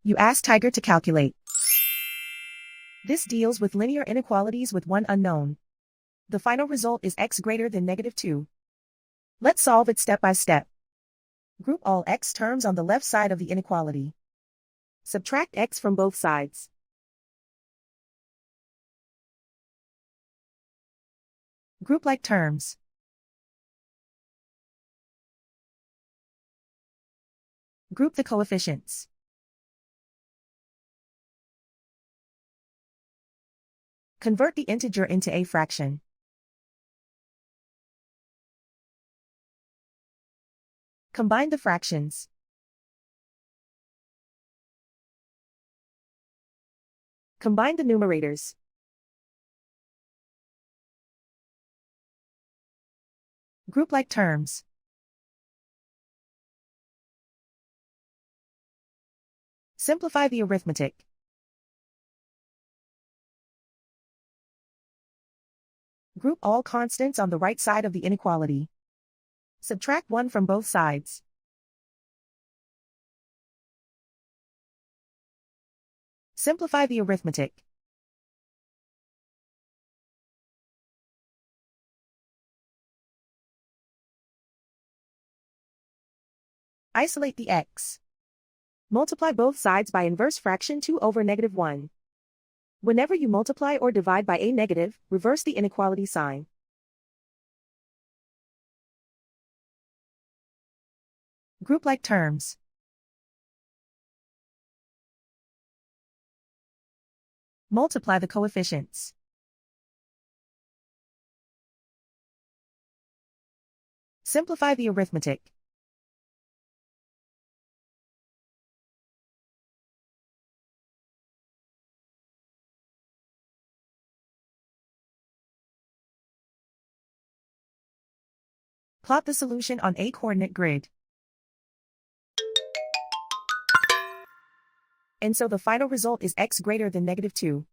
You ask Tiger to calculate. This deals with linear inequalities with one unknown. The final result is x greater than -2. Let's solve it step by step. Group all x terms on the left side of the inequality. Subtract x from both sides. Group like terms. Group the coefficients. Convert the integer into a fraction. Combine the fractions. Combine the numerators. Group like terms. Simplify the arithmetic. Group all constants on the right side of the inequality. Subtract 1 from both sides. Simplify the arithmetic. Isolate the x. Multiply both sides by inverse fraction 2 over -1. Whenever you multiply or divide by a negative, reverse the inequality sign. Group like terms. Multiply the coefficients. Simplify the arithmetic. Plot the solution on a coordinate grid. And so the final result is x greater than -2.